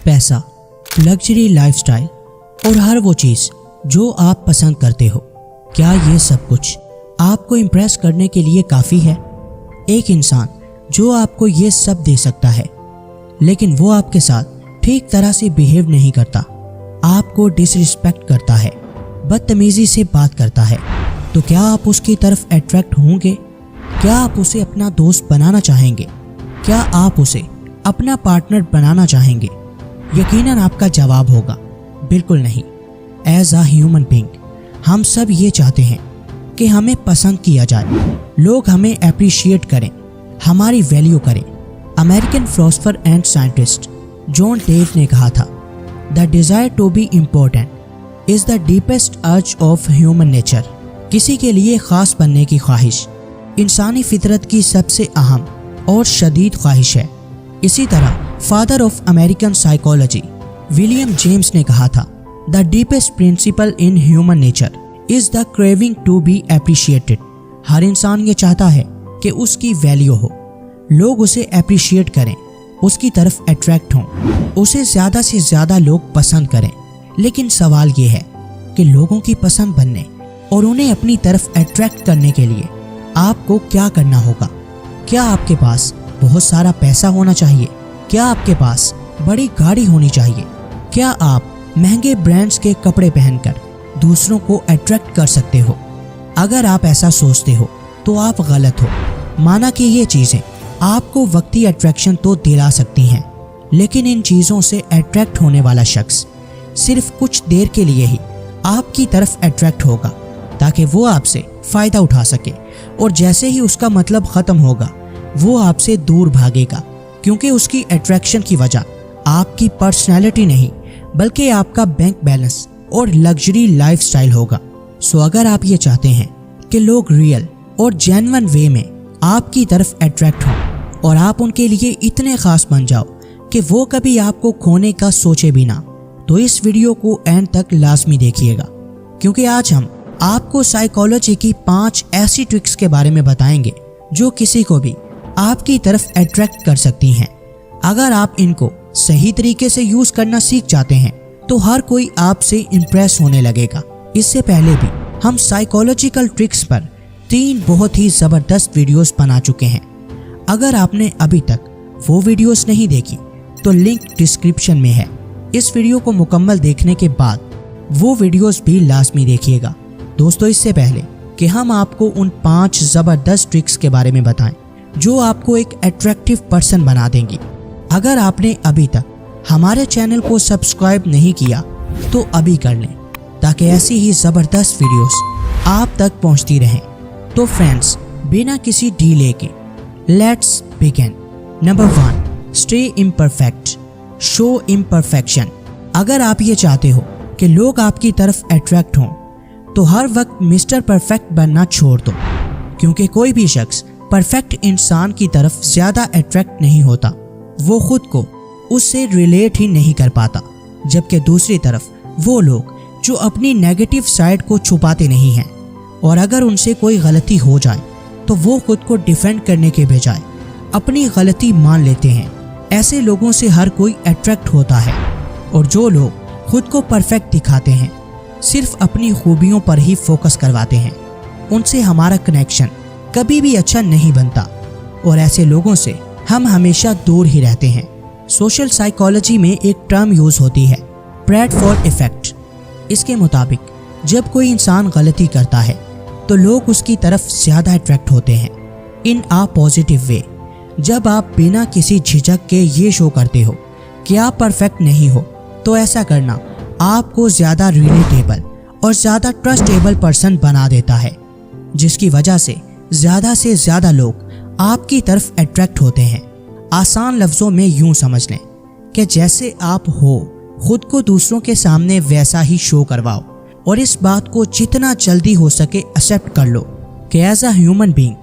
पैसा, luxury lifestyle और हर वो चीज़ जो आप पसंद करते हो, क्या ये सब कुछ आपको इम्प्रेस करने के लिए काफ़ी है? एक इंसान जो आपको ये सब दे सकता है लेकिन वो आपके साथ ठीक तरह से बिहेव नहीं करता, आपको डिसरिस्पेक्ट करता है, बदतमीजी से बात करता है, तो क्या आप उसकी तरफ अट्रैक्ट होंगे? क्या आप उसे अपना दोस्त बनाना चाहेंगे? क्या आप उसे अपना पार्टनर बनाना चाहेंगे? यकीनन आपका जवाब होगा बिल्कुल नहीं। एज अ ह्यूमन बीइंग हम सब ये चाहते हैं कि हमें पसंद किया जाए, लोग हमें अप्रिशिएट करें, हमारी वैल्यू करें। American philosopher and scientist John Dewey ने कहा था, the desire to be important is the deepest urge of human nature. किसी के लिए खास बनने की ख्वाहिश इंसानी फितरत की सबसे अहम और शदीद ख्वाहिश है। इसी तरह father of American psychology William James ने कहा था, the deepest principle in human nature is the craving to be appreciated. हर इंसान ये चाहता है कि उसकी वैल्यू हो, लोग उसे अप्रिशिएट करें, उसकी तरफ अट्रैक्ट हों, उसे ज़्यादा से ज़्यादा लोग पसंद करें। लेकिन सवाल ये है कि लोगों की पसंद बनने और उन्हें अपनी तरफ अट्रैक्ट करने के लिए आपको क्या करना होगा? क्या आपके पास बहुत सारा पैसा होना चाहिए? क्या आपके पास बड़ी गाड़ी होनी चाहिए? क्या आप महंगे ब्रांड्स के कपड़े पहनकर दूसरों को अट्रैक्ट कर सकते हो? अगर आप ऐसा सोचते हो तो आप गलत हो। माना कि ये चीज़ें आपको वक्ती अट्रैक्शन तो दिला सकती हैं, लेकिन इन चीज़ों से अट्रैक्ट होने वाला शख्स सिर्फ कुछ देर के लिए ही आपकी तरफ अट्रैक्ट होगा ताकि वो आपसे फ़ायदा उठा सके, और जैसे ही उसका मतलब ख़त्म होगा वो आपसे दूर भागेगा, क्योंकि उसकी अट्रैक्शन की वजह आपकी पर्सनैलिटी नहीं बल्कि आपका बैंक बैलेंस और लग्जरी लाइफस्टाइल होगा। सो अगर आप ये चाहते हैं कि लोग रियल और जेन्युइन वे में आपकी तरफ अट्रैक्ट हों और आप उनके लिए इतने खास बन जाओ कि वो कभी आपको खोने का सोचे भी ना, तो इस वीडियो को एंड तक लाजमी देखिएगा, क्योंकि आज हम आपको साइकोलॉजी की 5 ऐसी ट्रिक्स के बारे में बताएंगे जो किसी को भी आपकी तरफ अट्रैक्ट कर सकती हैं। अगर आप इनको सही तरीके से यूज करना सीख जाते हैं तो हर कोई आपसे इम्प्रेस होने लगेगा। इससे पहले भी हम साइकोलॉजिकल ट्रिक्स पर 3 बहुत ही ज़बरदस्त वीडियोस बना चुके हैं। अगर आपने अभी तक वो वीडियोस नहीं देखी तो लिंक डिस्क्रिप्शन में है। इस वीडियो को मुकम्मल देखने के बाद वो वीडियोस भी लाजमी देखिएगा। दोस्तों, इससे पहले कि हम आपको उन 5 ज़बरदस्त ट्रिक्स के बारे में बताएं जो आपको एक अट्रैक्टिव पर्सन बना देंगी, अगर आपने अभी तक हमारे चैनल को सब्सक्राइब नहीं किया तो अभी कर लें ताकि ऐसी ही ज़बरदस्त वीडियोस आप तक पहुंचती रहें। तो फ्रेंड्स, बिना किसी डीले के let's begin. Number 1, stay imperfect, show imperfection. अगर आप ये चाहते हो कि लोग आपकी तरफ अट्रैक्ट हों तो हर वक्त मिस्टर परफेक्ट बनना छोड़ दो, क्योंकि कोई भी शख्स परफेक्ट इंसान की तरफ ज़्यादा अट्रैक्ट नहीं होता, वो खुद को उससे रिलेट ही नहीं कर पाता। जबकि दूसरी तरफ वो लोग जो अपनी नेगेटिव साइड को छुपाते नहीं हैं और अगर उनसे कोई गलती हो जाए तो वो खुद को डिफेंड करने के बजाय अपनी गलती मान लेते हैं, ऐसे लोगों से हर कोई अट्रैक्ट होता है। और जो लोग खुद को परफेक्ट दिखाते हैं, सिर्फ अपनी खूबियों पर ही फोकस करवाते हैं, उनसे हमारा कनेक्शन कभी भी अच्छा नहीं बनता और ऐसे लोगों से हम हमेशा दूर ही रहते हैं। सोशल साइकोलॉजी में एक टर्म यूज होती है, ब्रैडफोर्ड इफेक्ट। इसके मुताबिक जब कोई इंसान गलती करता है तो लोग उसकी तरफ ज़्यादा अट्रैक्ट होते हैं इन आ पॉजिटिव वे। जब आप बिना किसी झिझक के ये शो करते हो कि आप परफेक्ट नहीं हो तो ऐसा करना आपको ज़्यादा रिलेटेबल और ज़्यादा ट्रस्टेबल पर्सन बना देता है, जिसकी वजह से ज़्यादा लोग आपकी तरफ अट्रैक्ट होते हैं। आसान लफ्ज़ों में यूं समझ लें कि जैसे आप हो, खुद को दूसरों के सामने वैसा ही शो करवाओ और इस बात को जितना जल्दी हो सके एक्सेप्ट कर लो कि एज अ ह्यूमन बीइंग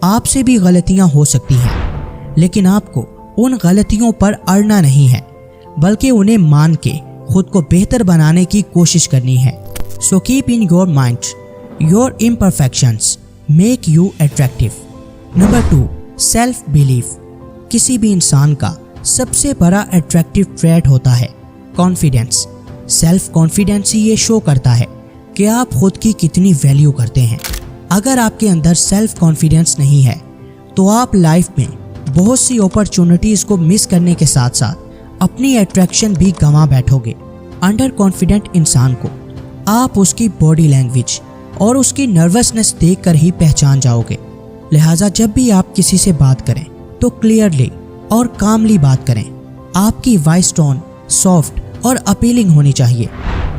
आपसे भी गलतियां हो सकती हैं, लेकिन आपको उन गलतियों पर अड़ना नहीं है बल्कि उन्हें मान के खुद को बेहतर बनाने की कोशिश करनी है। So keep in your mind your imperfections make you attractive. Number 2, self belief. किसी भी इंसान का सबसे बड़ा अट्रैक्टिव ट्रेट होता है कॉन्फिडेंस। सेल्फ कॉन्फिडेंस ही ये शो करता है कि आप खुद की कितनी वैल्यू करते हैं। अगर आपके अंदर सेल्फ कॉन्फिडेंस नहीं है तो आप लाइफ में बहुत सी अपॉर्चुनिटीज को मिस करने के साथ साथ अपनी अट्रैक्शन भी गंवा बैठोगे। अंडर कॉन्फिडेंट इंसान को आप उसकी बॉडी लैंग्वेज और उसकी नर्वसनेस देखकर ही पहचान जाओगे। लिहाजा जब भी आप किसी से बात करें तो क्लियरली और कामली बात करें। आपकी वॉइस टोन सॉफ्ट और अपीलिंग होनी चाहिए।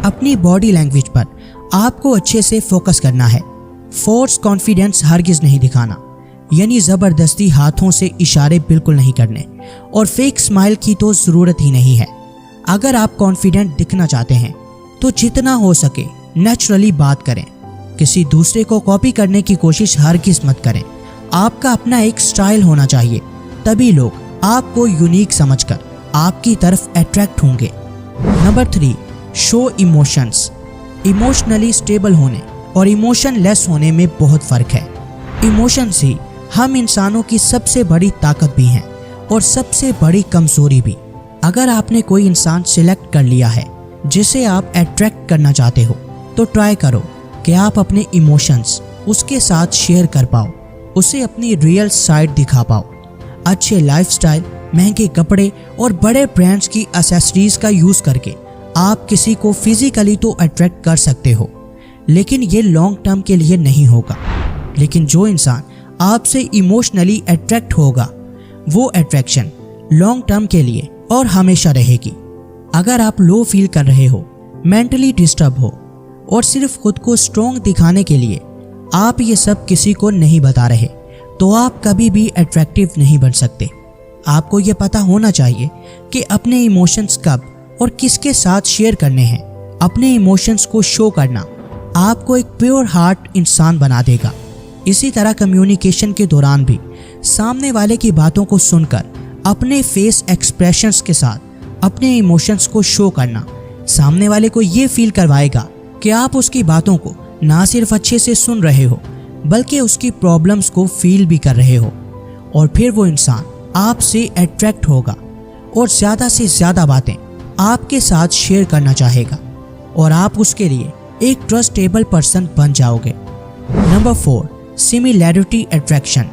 अपनी बॉडी लैंग्वेज पर आपको अच्छे से फोकस करना है। फोर्स कॉन्फिडेंस हरगिज नहीं दिखाना, यानी ज़बरदस्ती हाथों से इशारे बिल्कुल नहीं करने और फेक स्माइल की तो ज़रूरत ही नहीं है। अगर आप कॉन्फिडेंट दिखना चाहते हैं तो जितना हो सके नेचुरली बात करें। किसी दूसरे को कॉपी करने की कोशिश हरगिज मत करें। आपका अपना एक स्टाइल होना चाहिए, तभी लोग आपको यूनिक समझकर आपकी तरफ अट्रैक्ट होंगे। Number 3, show emotions. Emotionally stable होने और इमोशनलेस होने में बहुत फ़र्क है। इमोशंस ही हम इंसानों की सबसे बड़ी ताकत भी हैं और सबसे बड़ी कमज़ोरी भी। अगर आपने कोई इंसान सिलेक्ट कर लिया है जिसे आप अट्रैक्ट करना चाहते हो तो ट्राई करो कि आप अपने इमोशंस उसके साथ शेयर कर पाओ, उसे अपनी रियल साइड दिखा पाओ। अच्छे लाइफस्टाइल, महंगे कपड़े और बड़े ब्रांड्स की एक्सेसरीज का यूज़ करके आप किसी को फिजिकली तो अट्रैक्ट कर सकते हो, लेकिन ये लॉन्ग टर्म के लिए नहीं होगा। लेकिन जो इंसान आपसे इमोशनली अट्रैक्ट होगा वो अट्रैक्शन लॉन्ग टर्म के लिए और हमेशा रहेगी। अगर आप लो फील कर रहे हो, मेंटली डिस्टर्ब हो और सिर्फ खुद को स्ट्रॉन्ग दिखाने के लिए आप ये सब किसी को नहीं बता रहे तो आप कभी भी अट्रैक्टिव नहीं बन सकते। आपको ये पता होना चाहिए कि अपने इमोशंस कब और किसके साथ शेयर करने हैं। अपने इमोशंस को शो करना आपको एक प्योर हार्ट इंसान बना देगा। इसी तरह कम्युनिकेशन के दौरान भी सामने वाले की बातों को सुनकर अपने फेस एक्सप्रेशंस के साथ अपने इमोशंस को शो करना सामने वाले को ये फील करवाएगा कि आप उसकी बातों को ना सिर्फ अच्छे से सुन रहे हो बल्कि उसकी प्रॉब्लम्स को फील भी कर रहे हो। और फिर वो इंसान आपसे अट्रैक्ट होगा और ज़्यादा से ज़्यादा बातें आपके साथ शेयर करना चाहेगा और आप उसके लिए एक ट्रस्टेबल पर्सन बन जाओगे। Number 4, similarity attraction.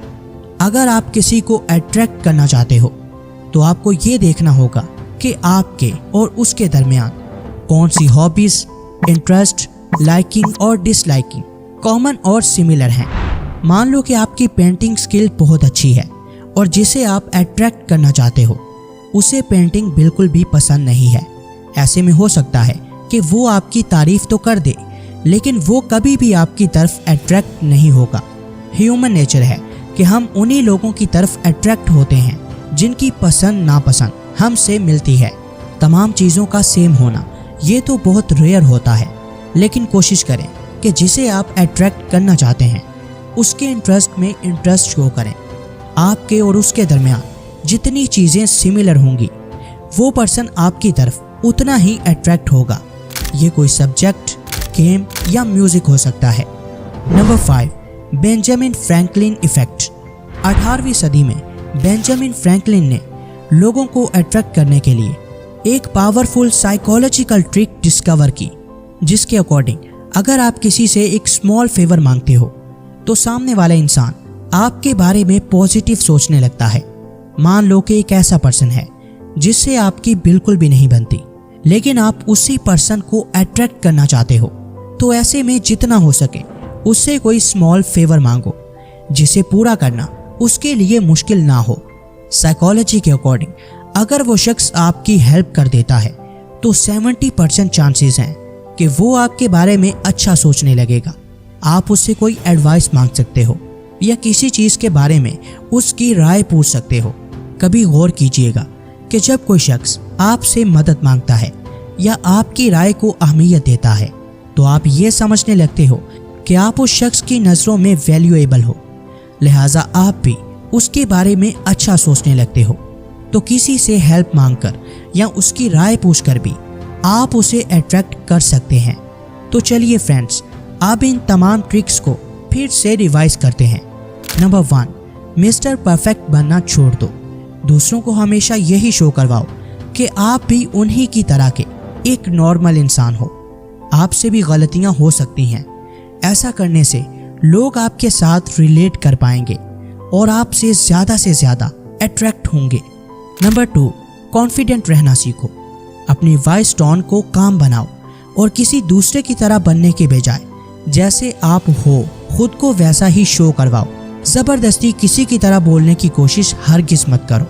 अगर आप किसी को अट्रैक्ट करना चाहते हो तो आपको ये देखना होगा कि आपके और उसके दरमियान कौन सी हॉबीज, इंटरेस्ट, लाइकिंग और डिसलाइकिंग कॉमन और सिमिलर हैं। मान लो कि आपकी पेंटिंग स्किल बहुत अच्छी है और जिसे आप अट्रैक्ट करना चाहते हो उसे पेंटिंग बिल्कुल भी पसंद नहीं है। ऐसे में हो सकता है कि वो आपकी तारीफ तो कर दे लेकिन वो कभी भी आपकी तरफ अट्रैक्ट नहीं होगा। ह्यूमन नेचर है कि हम उन्हीं लोगों की तरफ अट्रैक्ट होते हैं जिनकी पसंद नापसंद हमसे मिलती है। तमाम चीज़ों का सेम होना ये तो बहुत रेयर होता है, लेकिन कोशिश करें कि जिसे आप अट्रैक्ट करना चाहते हैं उसके इंटरेस्ट में इंटरेस्ट शो करें। आपके और उसके दरमियान जितनी चीज़ें सिमिलर होंगी वो पर्सन आपकी तरफ उतना ही अट्रैक्ट होगा। ये कोई सब्जेक्ट, गेम या म्यूजिक हो सकता है। Number 5, Benjamin Franklin effect. 18वीं सदी में बेंजामिन फ्रैंकलिन ने लोगों को अट्रैक्ट करने के लिए एक पावरफुल साइकोलॉजिकल ट्रिक डिस्कवर की, जिसके अकॉर्डिंग अगर आप किसी से एक स्मॉल फेवर मांगते हो तो सामने वाला इंसान आपके बारे में पॉजिटिव सोचने लगता है। मान लो कि एक ऐसा पर्सन है जिससे आपकी बिल्कुल भी नहीं बनती, लेकिन आप उसी पर्सन को अट्रैक्ट करना चाहते हो, तो ऐसे में जितना हो सके उससे कोई स्मॉल फेवर मांगो जिसे पूरा करना उसके लिए मुश्किल ना हो। साइकोलॉजी के अकॉर्डिंग अगर वो शख्स आपकी हेल्प कर देता है तो 70% चांसेस हैं कि वो आपके बारे में अच्छा सोचने लगेगा। आप उससे कोई एडवाइस मांग सकते हो या किसी चीज़ के बारे में उसकी राय पूछ सकते हो। कभी गौर कीजिएगा कि जब कोई शख्स आपसे मदद मांगता है या आपकी राय को अहमियत देता है तो आप ये समझने लगते हो कि आप उस शख्स की नज़रों में वैल्यूएबल हो, लिहाजा आप भी उसके बारे में अच्छा सोचने लगते हो। तो किसी से हेल्प मांगकर या उसकी राय पूछकर भी आप उसे अट्रैक्ट कर सकते हैं। तो चलिए फ्रेंड्स, अब इन तमाम ट्रिक्स को फिर से रिवाइज करते हैं। नंबर 1, मिस्टर परफेक्ट बनना छोड़ दो। दूसरों को हमेशा यही शो करवाओ कि आप भी उन्हीं की तरह के एक नॉर्मल इंसान हो। आपसे भी गलतियां हो सकती हैं। ऐसा करने से लोग आपके साथ रिलेट कर पाएंगे और आपसे ज़्यादा अट्रैक्ट होंगे। नंबर 2, कॉन्फिडेंट रहना सीखो। अपनी वॉइस टोन को काम बनाओ और किसी दूसरे की तरह बनने के बजाय जैसे आप हो खुद को वैसा ही शो करवाओ। ज़बरदस्ती किसी की तरह बोलने की कोशिश हरगिज़ मत करो।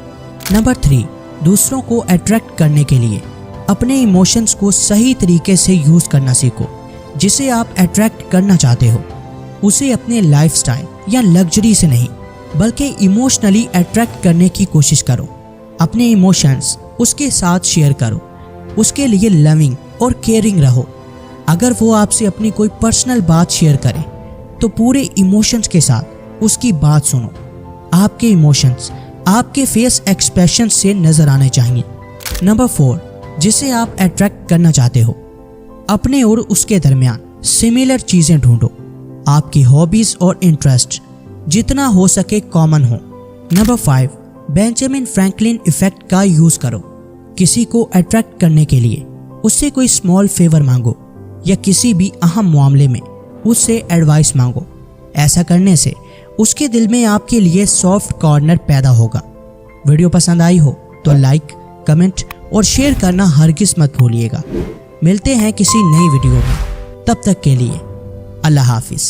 नंबर 3, दूसरों को अट्रैक्ट करने के लिए अपने इमोशंस को सही तरीके से यूज़ करना सीखो। जिसे आप अट्रैक्ट करना चाहते हो उसे अपने लाइफस्टाइल या लग्जरी से नहीं बल्कि इमोशनली अट्रैक्ट करने की कोशिश करो। अपने इमोशंस उसके साथ शेयर करो। उसके लिए लविंग और केयरिंग रहो। अगर वो आपसे अपनी कोई पर्सनल बात शेयर करे तो पूरे इमोशंस के साथ उसकी बात सुनो। आपके इमोशंस आपके फेस एक्सप्रेशन से नजर आने चाहिए। नंबर 4, जिसे आप अट्रैक्ट करना चाहते हो अपने और उसके दरमियान सिमिलर चीज़ें ढूंढो। आपकी हॉबीज़ और इंटरेस्ट जितना हो सके कॉमन हो। नंबर 5, बेंजामिन फ्रैंकलिन इफेक्ट का यूज़ करो। किसी को अट्रैक्ट करने के लिए उससे कोई स्मॉल फेवर मांगो या किसी भी अहम मामले में उससे एडवाइस मांगो। ऐसा करने से उसके दिल में आपके लिए सॉफ्ट कॉर्नर पैदा होगा। वीडियो पसंद आई हो तो लाइक, कमेंट और शेयर करना हरगिज़ मत भूलिएगा। मिलते हैं किसी नई वीडियो में, तब तक के लिए अल्लाह हाफिज़।